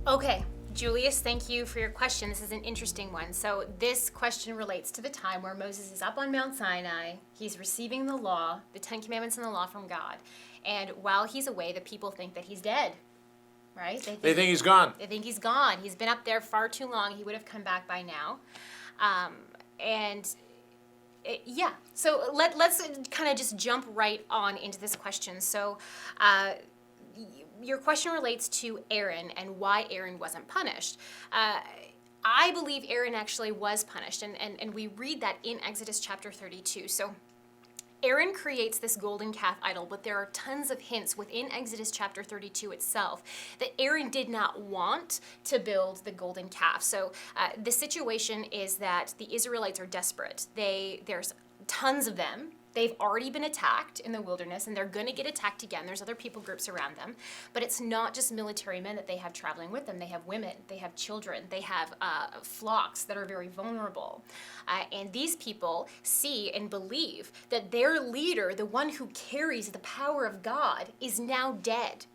Okay, Julius, thank you for your question. This is an interesting one. So this question relates to the time where Moses is up on Mount Sinai. He's receiving the law, the Ten Commandments and the law from God. And while he's away, the people think that he's dead, right? They think he's gone. They think he's gone. He's been up there far too long. He would have come back by now. Yeah, so let's kind of just jump right on into this question. So your question relates to Aaron and why Aaron wasn't punished. I believe Aaron actually was punished, and we read that in Exodus chapter 32. So Aaron creates this golden calf idol, but there are tons of hints within Exodus chapter 32 itself that Aaron did not want to build the golden calf. So the situation is that the Israelites are desperate. There's tons of them. They've already been attacked in the wilderness, and they're going to get attacked again. There's other people groups around them. But it's not just military men that they have traveling with them. They have women. They have children. They have flocks that are very vulnerable. And these people see and believe that their leader, the one who carries the power of God, is now dead.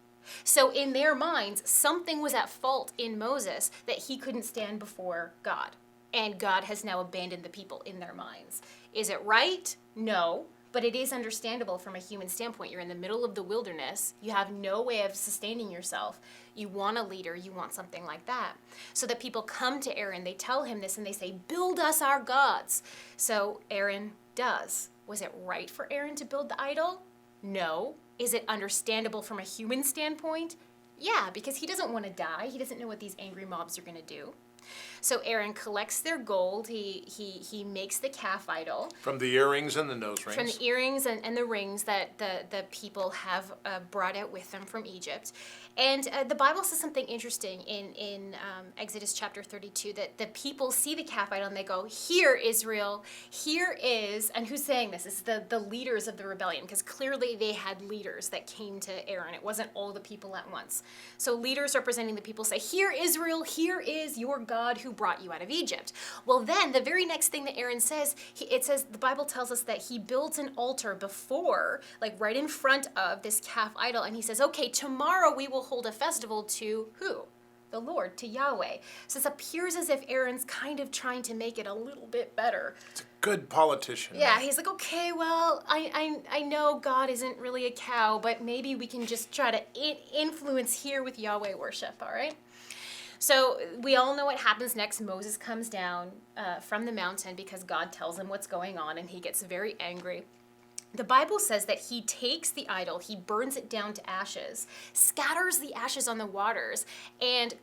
So in their minds, something was at fault in Moses that he couldn't stand before God. And God has now abandoned the people in their minds. Is it right? No, but it is understandable from a human standpoint. You're in the middle of the wilderness. You have no way of sustaining yourself. You want a leader. You want something like that. So the people come to Aaron. They tell him this, and they say, build us our gods. So Aaron does. Was it right for Aaron to build the idol? No. Is it understandable from a human standpoint? Yeah, because he doesn't want to die. He doesn't know what these angry mobs are going to do. So Aaron collects their gold. He makes the calf idol. From the earrings and the nose rings. From the earrings and the rings that the people have brought out with them from Egypt. And the Bible says something interesting in Exodus chapter 32, that the people see the calf idol and they go, here, Israel, here is, and who's saying this? It's the leaders of the rebellion, because clearly they had leaders that came to Aaron. It wasn't all the people at once. So leaders representing the people say, here, Israel, here is your God who brought you out of Egypt. Well, then the very next thing that Aaron says, the Bible tells us that he builds an altar before, like right in front of this calf idol, and he says, okay, tomorrow we will hold a festival to who? The Lord, to Yahweh. So it appears as if Aaron's kind of trying to make it a little bit better. It's a good politician. Yeah, he's like, okay, well, I know God isn't really a cow, but maybe we can just try to influence here with Yahweh worship, all right? So we all know what happens next. Moses comes down from the mountain because God tells him what's going on, and he gets very angry. The Bible says that he takes the idol, he burns it down to ashes, scatters the ashes on the waters, and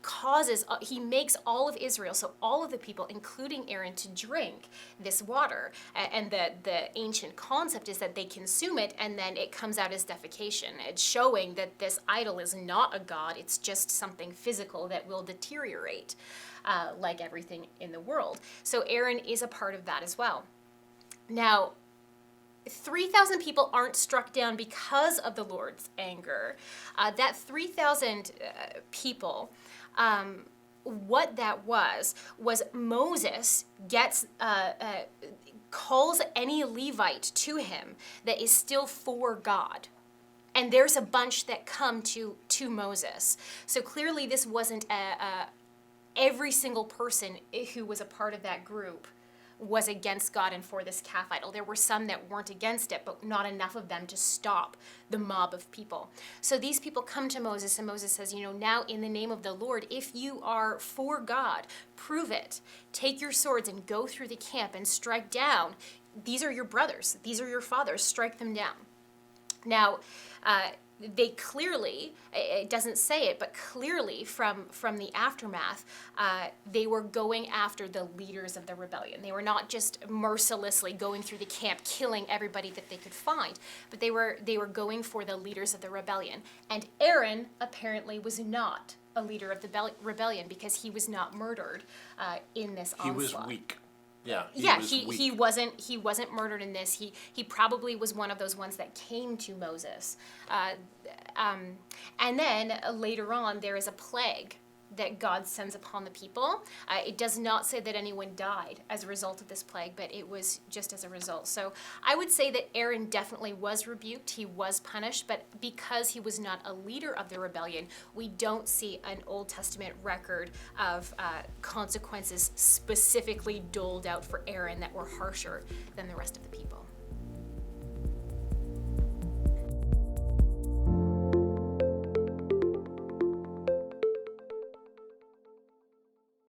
he makes all of Israel, so all of the people, including Aaron, to drink this water. And the ancient concept is that they consume it, and then it comes out as defecation. It's showing that this idol is not a god, it's just something physical that will deteriorate, like everything in the world. So Aaron is a part of that as well. Now, 3,000 people aren't struck down because of the Lord's anger. That 3,000 people, what that was Moses calls any Levite to him that is still for God. And there's a bunch that come to Moses. So clearly this wasn't every single person who was a part of that group was against God and for this calf idol. There were some that weren't against it, but not enough of them to stop the mob of people. So these people come to Moses, and Moses says, now in the name of the Lord, if you are for God, prove it. Take your swords and go through the camp and strike down. These are your brothers. These are your fathers. Strike them down. Now, they clearly, it doesn't say it, but clearly from the aftermath, they were going after the leaders of the rebellion. They were not just mercilessly going through the camp, killing everybody that they could find, but they were going for the leaders of the rebellion. And Aaron apparently was not a leader of the rebellion because he was not murdered in this onslaught. He was weak. Yeah, he wasn't murdered in this. He probably was one of those ones that came to Moses. And then later on, there is a plague that God sends upon the people. It does not say that anyone died as a result of this plague, but it was just as a result. So I would say that Aaron definitely was rebuked, he was punished, but because he was not a leader of the rebellion, we don't see an Old Testament record of consequences specifically doled out for Aaron that were harsher than the rest of the people.